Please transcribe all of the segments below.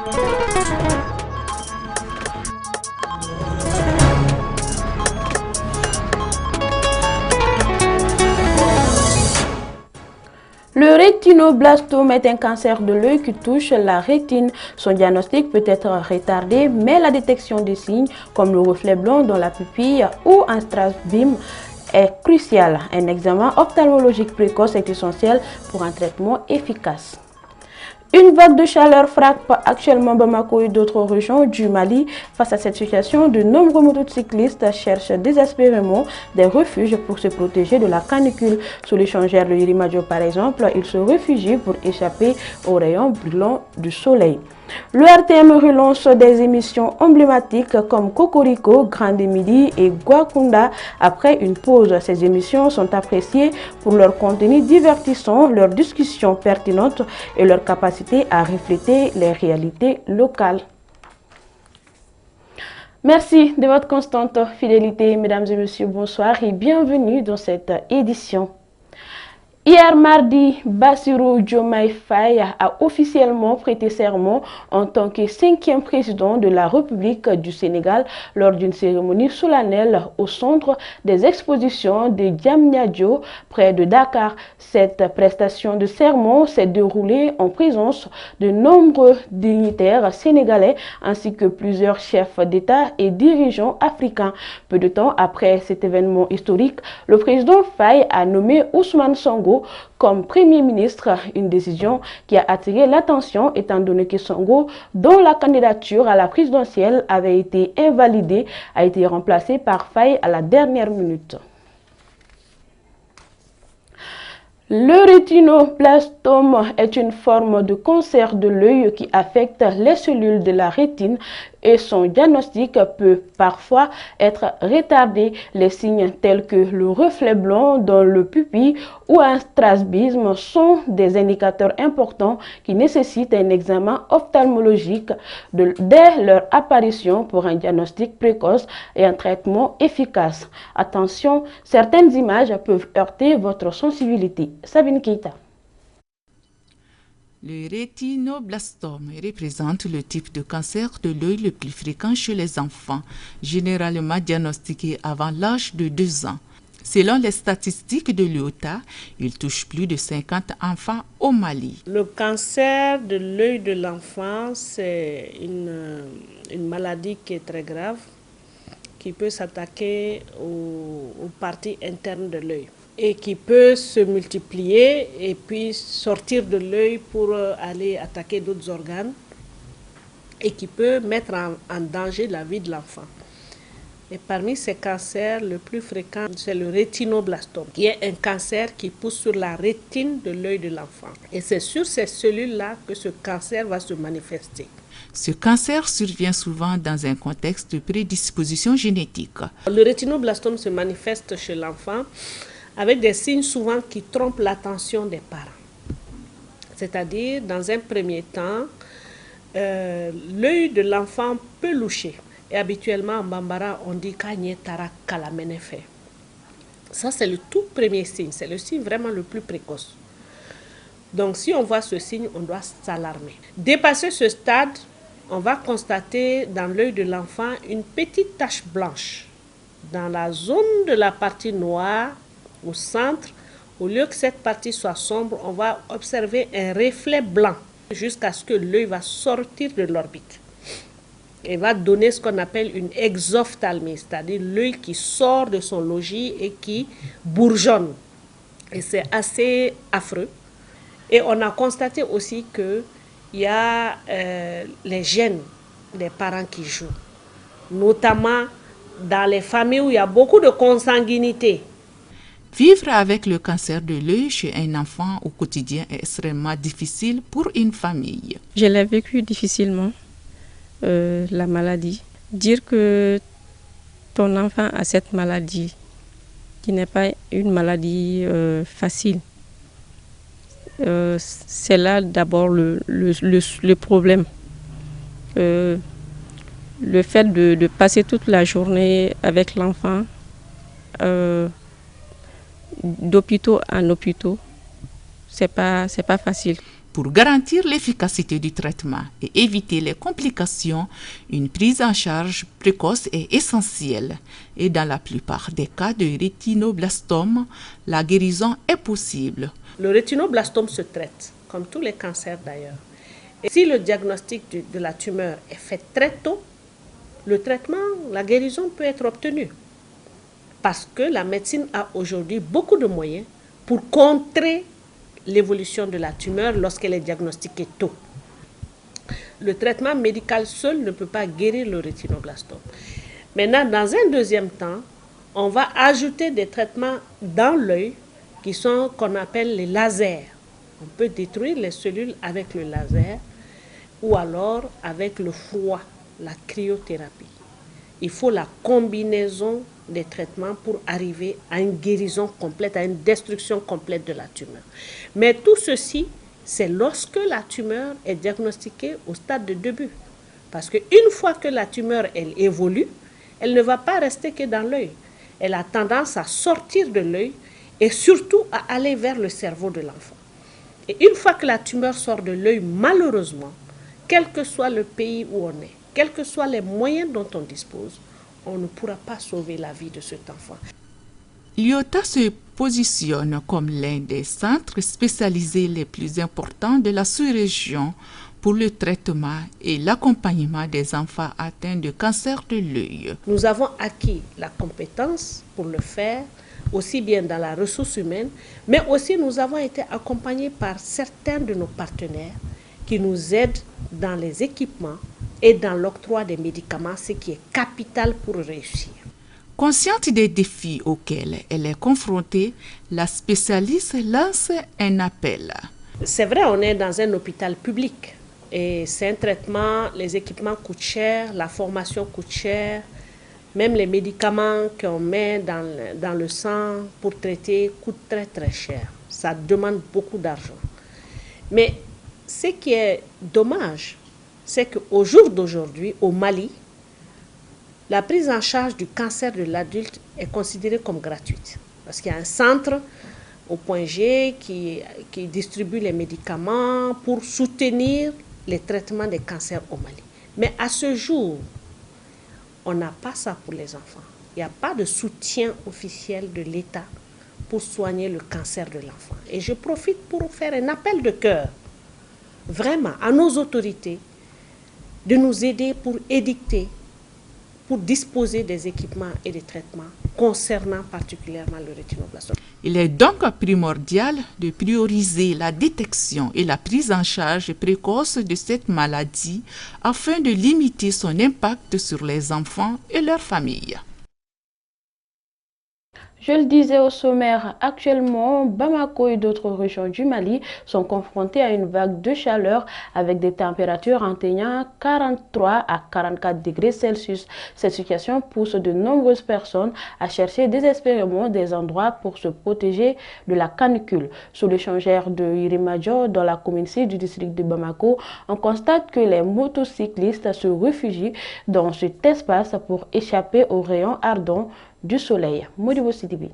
Le rétinoblastome est un cancer de l'œil qui touche la rétine. Son diagnostic peut être retardé, mais la détection des signes comme le reflet blanc dans la pupille ou un strabisme est cruciale. Un examen ophtalmologique précoce est essentiel pour un traitement efficace. Une vague de chaleur frappe actuellement Bamako et d'autres régions du Mali. Face à cette situation, de nombreux motocyclistes cherchent désespérément des refuges pour se protéger de la canicule. Sous l'échangeur de Yirimadio par exemple, ils se réfugient pour échapper aux rayons brûlants du soleil. Le RTM relance des émissions emblématiques comme Cocorico, Grande Midi et Guakunda après une pause. Ces émissions sont appréciées pour leur contenu divertissant, leurs discussions pertinentes et leur capacité à refléter les réalités locales. Merci de votre constante fidélité, mesdames et messieurs, bonsoir et bienvenue dans cette édition. Hier mardi, Bassirou Diomaye Faye a officiellement prêté serment en tant que 5e président de la République du Sénégal lors d'une cérémonie solennelle au centre des expositions de Diamniadio, près de Dakar. Cette prestation de serment s'est déroulée en présence de nombreux dignitaires sénégalais ainsi que plusieurs chefs d'État et dirigeants africains. Peu de temps après cet événement historique, le président Faye a nommé Ousmane Sonko comme Premier ministre, une décision qui a attiré l'attention étant donné que Sonko, dont la candidature à la présidentielle avait été invalidée, a été remplacé par Faye à la dernière minute. Le rétinoblastome est une forme de cancer de l'œil qui affecte les cellules de la rétine et son diagnostic peut parfois être retardé. Les signes tels que le reflet blanc dans le pupille ou un strabisme sont des indicateurs importants qui nécessitent un examen ophtalmologique dès leur apparition pour un diagnostic précoce et un traitement efficace. Attention, certaines images peuvent heurter votre sensibilité. Sabine Keita. Le rétinoblastome représente le type de cancer de l'œil le plus fréquent chez les enfants, généralement diagnostiqué avant l'âge de 2 ans. Selon les statistiques de l'UOTA, il touche plus de 50 enfants au Mali. Le cancer de l'œil de l'enfant, c'est une maladie qui est très grave, qui peut s'attaquer aux parties internes de l'œil et qui peut se multiplier et puis sortir de l'œil pour aller attaquer d'autres organes et qui peut mettre en danger la vie de l'enfant. Et parmi ces cancers, le plus fréquent, c'est le rétinoblastome, qui est un cancer qui pousse sur la rétine de l'œil de l'enfant. Et c'est sur ces cellules-là que ce cancer va se manifester. Ce cancer survient souvent dans un contexte de prédisposition génétique. Le rétinoblastome se manifeste chez l'enfant avec des signes souvent qui trompent l'attention des parents. C'est-à-dire, dans un premier temps, l'œil de l'enfant peut loucher. Et habituellement, en Bambara, on dit « Kanye Tara Kalamenefe ». Ça, c'est le tout premier signe. C'est le signe vraiment le plus précoce. Donc, si on voit ce signe, on doit s'alarmer. Dépasser ce stade, on va constater dans l'œil de l'enfant une petite tache blanche. Dans la zone de la partie noire, au centre, au lieu que cette partie soit sombre, on va observer un reflet blanc jusqu'à ce que l'œil va sortir de l'orbite et va donner ce qu'on appelle une exophthalmie, c'est-à-dire l'œil qui sort de son logis et qui bourgeonne. Et c'est assez affreux. Et on a constaté aussi qu'il y a les gènes des parents qui jouent, notamment dans les familles où il y a beaucoup de consanguinité. Vivre avec le cancer de l'œil chez un enfant au quotidien est extrêmement difficile pour une famille. Je l'ai vécu difficilement, la maladie. Dire que ton enfant a cette maladie, qui n'est pas une maladie facile, c'est là d'abord le problème. Le fait de passer toute la journée avec l'enfant, d'hôpitaux en hôpitaux, c'est pas facile. Pour garantir l'efficacité du traitement et éviter les complications, une prise en charge précoce est essentielle. Et dans la plupart des cas de rétinoblastome, la guérison est possible. Le rétinoblastome se traite, comme tous les cancers d'ailleurs. Et si le diagnostic de la tumeur est fait très tôt, le traitement, la guérison peut être obtenue. Parce que la médecine a aujourd'hui beaucoup de moyens pour contrer l'évolution de la tumeur lorsqu'elle est diagnostiquée tôt. Le traitement médical seul ne peut pas guérir le rétinoblastome. Maintenant, dans un deuxième temps, on va ajouter des traitements dans l'œil qui sont qu'on appelle les lasers. On peut détruire les cellules avec le laser ou alors avec le froid, la cryothérapie. Il faut la combinaison des traitements pour arriver à une guérison complète, à une destruction complète de la tumeur. Mais tout ceci, c'est lorsque la tumeur est diagnostiquée au stade de début. Parce qu'une fois que la tumeur elle évolue, elle ne va pas rester que dans l'œil. Elle a tendance à sortir de l'œil et surtout à aller vers le cerveau de l'enfant. Et une fois que la tumeur sort de l'œil, malheureusement, quel que soit le pays où on est, quels que soient les moyens dont on dispose, on ne pourra pas sauver la vie de cet enfant. L'IOTA se positionne comme l'un des centres spécialisés les plus importants de la sous-région pour le traitement et l'accompagnement des enfants atteints de cancer de l'œil. Nous avons acquis la compétence pour le faire, aussi bien dans la ressource humaine, mais aussi nous avons été accompagnés par certains de nos partenaires qui nous aident dans les équipements et dans l'octroi des médicaments, ce qui est capital pour réussir. Consciente des défis auxquels elle est confrontée, la spécialiste lance un appel. C'est vrai, on est dans un hôpital public et c'est un traitement, les équipements coûtent cher, la formation coûte cher, même les médicaments qu'on met dans le sang pour traiter coûtent très très cher. Ça demande beaucoup d'argent. Mais ce qui est dommage, c'est qu'au jour d'aujourd'hui, au Mali, la prise en charge du cancer de l'adulte est considérée comme gratuite. Parce qu'il y a un centre au Point G qui distribue les médicaments pour soutenir les traitements des cancers au Mali. Mais à ce jour, on n'a pas ça pour les enfants. Il n'y a pas de soutien officiel de l'État pour soigner le cancer de l'enfant. Et je profite pour faire un appel de cœur, vraiment, à nos autorités, de nous aider pour édicter, pour disposer des équipements et des traitements concernant particulièrement le rétinoblastome. Il est donc primordial de prioriser la détection et la prise en charge précoce de cette maladie afin de limiter son impact sur les enfants et leurs familles. Je le disais au sommaire, actuellement, Bamako et d'autres régions du Mali sont confrontés à une vague de chaleur avec des températures atteignant 43 à 44 degrés Celsius. Cette situation pousse de nombreuses personnes à chercher désespérément des endroits pour se protéger de la canicule. Sous l'échangère de Irimadjo, dans la commune 6 du district de Bamako, on constate que les motocyclistes se réfugient dans cet espace pour échapper aux rayons ardents du soleil. Modibo Sidibi.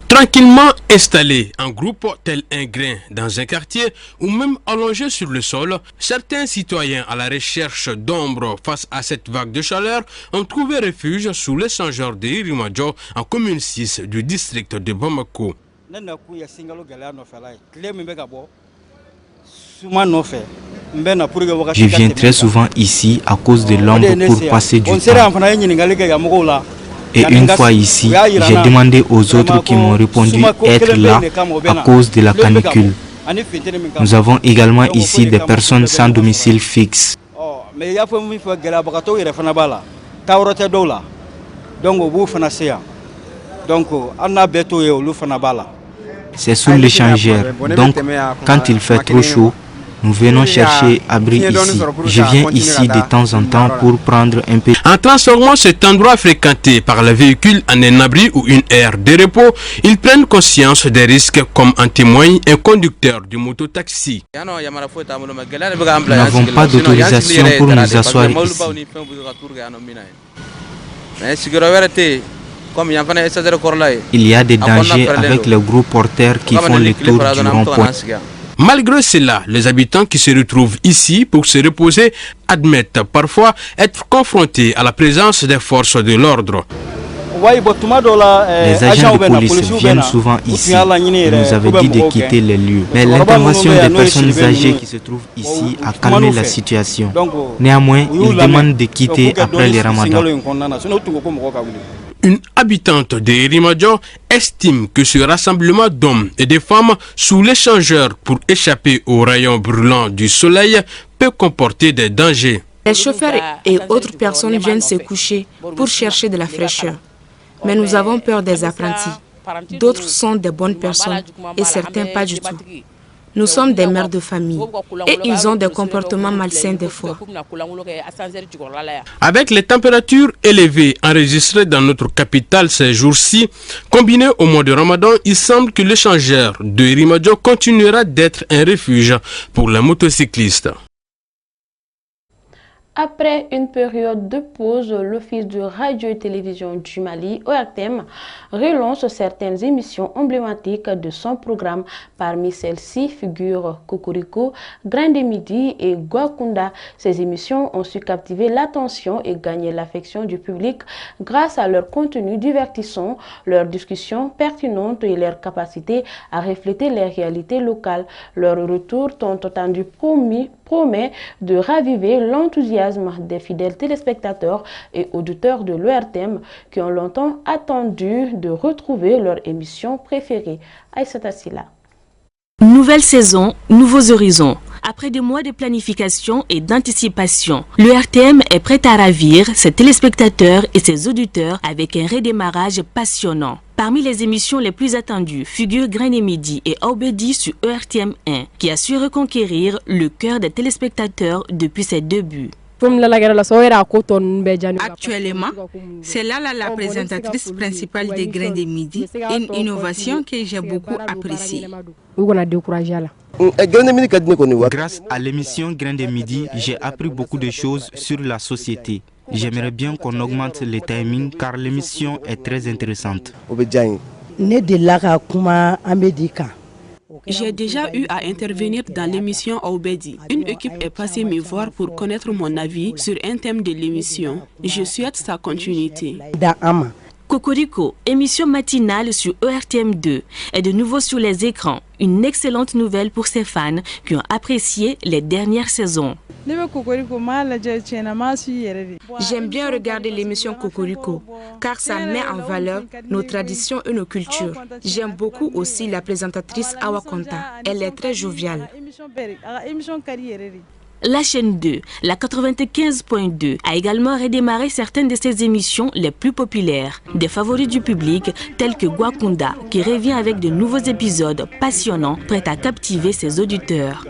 Tranquillement installés en groupe tel un grain dans un quartier ou même allongés sur le sol, certains citoyens à la recherche d'ombre face à cette vague de chaleur ont trouvé refuge sous l'échangeur de Irimadjo en commune 6 du district de Bamako. Je viens très souvent ici à cause de l'ombre pour passer du temps. Et une fois ici, j'ai demandé aux autres qui m'ont répondu être là à cause de la canicule. Nous avons également ici des personnes sans domicile fixe. C'est sous l'échangeur, donc quand il fait trop chaud, nous venons chercher abri ici. Je viens ici de temps en temps pour prendre un peu. En transformant cet endroit fréquenté par les véhicules en un abri ou une aire de repos, ils prennent conscience des risques comme en témoigne un conducteur du mototaxi. Nous n'avons pas d'autorisation pour nous asseoir ici. Il y a des dangers avec les gros porteurs qui font le tour du rond-point. Malgré cela, les habitants qui se retrouvent ici pour se reposer admettent parfois être confrontés à la présence des forces de l'ordre. Les agents de police viennent souvent ici et nous avaient dit de quitter les lieux. Mais l'intervention des personnes âgées qui se trouvent ici a calmé la situation. Néanmoins, ils demandent de quitter après le ramadan. Une habitante de Rimadjo estime que ce rassemblement d'hommes et de femmes sous l'échangeur pour échapper aux rayons brûlants du soleil peut comporter des dangers. Les chauffeurs et autres personnes viennent se coucher pour chercher de la fraîcheur. Mais nous avons peur des apprentis. D'autres sont des bonnes personnes et certains pas du tout. Nous sommes des mères de famille et ils ont des comportements malsains des fois. Avec les températures élevées enregistrées dans notre capitale ces jours-ci, combinées au mois de Ramadan, il semble que l'échangeur de Rimadjo continuera d'être un refuge pour les motocyclistes. Après une période de pause, l'Office de radio et télévision du Mali, ORTM, relance certaines émissions emblématiques de son programme. Parmi celles-ci figurent Cocorico, Grain de Midi et Gwakunda. Ces émissions ont su captiver l'attention et gagner l'affection du public grâce à leur contenu divertissant, leurs discussions pertinentes et leur capacité à refléter les réalités locales. Leur retour tant attendu promet de raviver l'enthousiasme des fidèles téléspectateurs et auditeurs de l'ORTM qui ont longtemps attendu de retrouver leur émission préférée. Aïssata Silla. Nouvelle saison, nouveaux horizons. Après des mois de planification et d'anticipation, l'ORTM est prêt à ravir ses téléspectateurs et ses auditeurs avec un redémarrage passionnant. Parmi les émissions les plus attendues figurent Grain et Midi et Aubedi sur ORTM 1, qui a su reconquérir le cœur des téléspectateurs depuis ses débuts. Actuellement, c'est Lala la présentatrice principale des Grains de Midi, une innovation que j'ai beaucoup appréciée. Grâce à l'émission Grain de Midi, j'ai appris beaucoup de choses sur la société. J'aimerais bien qu'on augmente le timing car l'émission est très intéressante. J'ai déjà eu à intervenir dans l'émission Aubedi. Une équipe est passée me voir pour connaître mon avis sur un thème de l'émission. Je souhaite sa continuité. Cocorico, émission matinale sur ORTM 2, est de nouveau sur les écrans. Une excellente nouvelle pour ses fans qui ont apprécié les dernières saisons. J'aime bien regarder l'émission Cocorico car ça met en valeur nos traditions et nos cultures. J'aime beaucoup aussi la présentatrice Awa Konta. Elle est très joviale. La chaîne 2, la 95.2, a également redémarré certaines de ses émissions les plus populaires. Des favoris du public tels que Gwakunda, qui revient avec de nouveaux épisodes passionnants prêts à captiver ses auditeurs.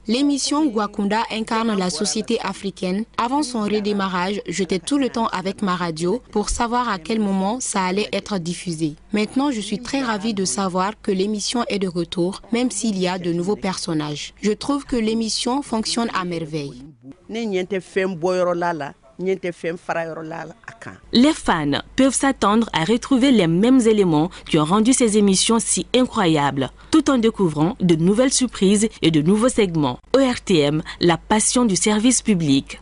L'émission Gwakunda incarne la société africaine. Avant son redémarrage, j'étais tout le temps avec ma radio pour savoir à quel moment ça allait être diffusé. Maintenant, je suis très ravie de savoir que l'émission est de retour, même s'il y a de nouveaux personnages. Je trouve que l'émission fonctionne à merveille. Les fans peuvent s'attendre à retrouver les mêmes éléments qui ont rendu ces émissions si incroyables, tout en découvrant de nouvelles surprises et de nouveaux segments. ORTM, la passion du service public.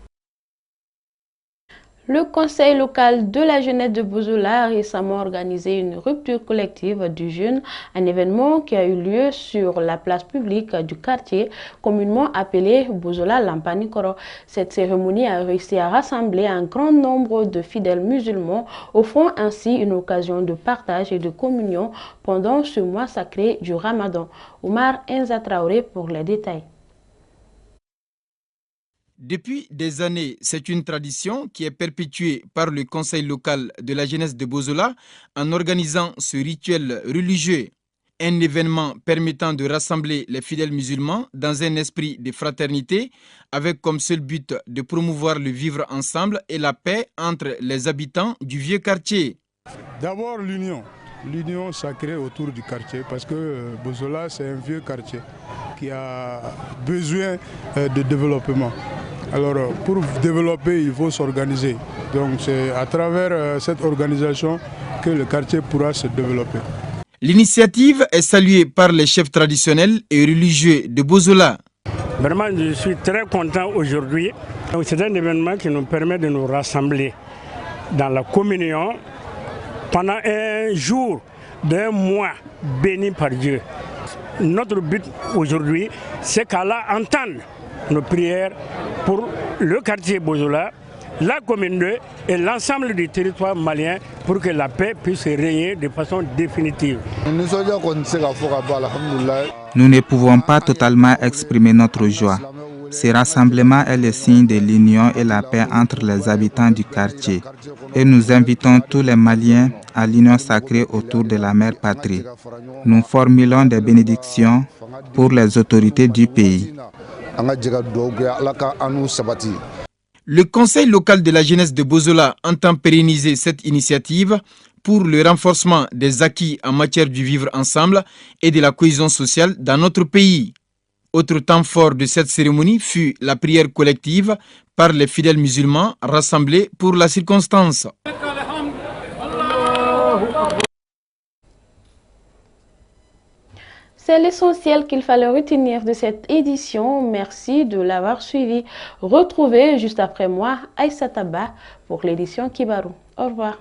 Le conseil local de la jeunesse de Bozola a récemment organisé une rupture collective du jeûne, un événement qui a eu lieu sur la place publique du quartier, communément appelé Bozola Lampanikoro. Cette cérémonie a réussi à rassembler un grand nombre de fidèles musulmans, offrant ainsi une occasion de partage et de communion pendant ce mois sacré du Ramadan. Omar Enza Traoré pour les détails. Depuis des années, c'est une tradition qui est perpétuée par le conseil local de la jeunesse de Bozola en organisant ce rituel religieux. Un événement permettant de rassembler les fidèles musulmans dans un esprit de fraternité avec comme seul but de promouvoir le vivre ensemble et la paix entre les habitants du vieux quartier. D'abord l'union. L'union sacrée autour du quartier parce que Bozola c'est un vieux quartier qui a besoin de développement. Alors pour développer il faut s'organiser. Donc c'est à travers cette organisation que le quartier pourra se développer. L'initiative est saluée par les chefs traditionnels et religieux de Bozola. Vraiment, je suis très content aujourd'hui. C'est un événement qui nous permet de nous rassembler dans la communion pendant un jour d'un mois béni par Dieu. Notre but aujourd'hui, c'est qu'Allah entende nos prières pour le quartier Bozola, la commune 2 et l'ensemble du territoire malien pour que la paix puisse régner de façon définitive. Nous ne pouvons pas totalement exprimer notre joie. Ce rassemblement est le signe de l'union et la paix entre les habitants du quartier. Et nous invitons tous les Maliens à l'union sacrée autour de la mère patrie. Nous formulons des bénédictions pour les autorités du pays. Le Conseil local de la jeunesse de Bozola entend pérenniser cette initiative pour le renforcement des acquis en matière du vivre ensemble et de la cohésion sociale dans notre pays. Autre temps fort de cette cérémonie fut la prière collective par les fidèles musulmans rassemblés pour la circonstance. C'est l'essentiel qu'il fallait retenir de cette édition. Merci de l'avoir suivi. Retrouvez juste après moi Aïssa Taba pour l'édition Kibarou. Au revoir.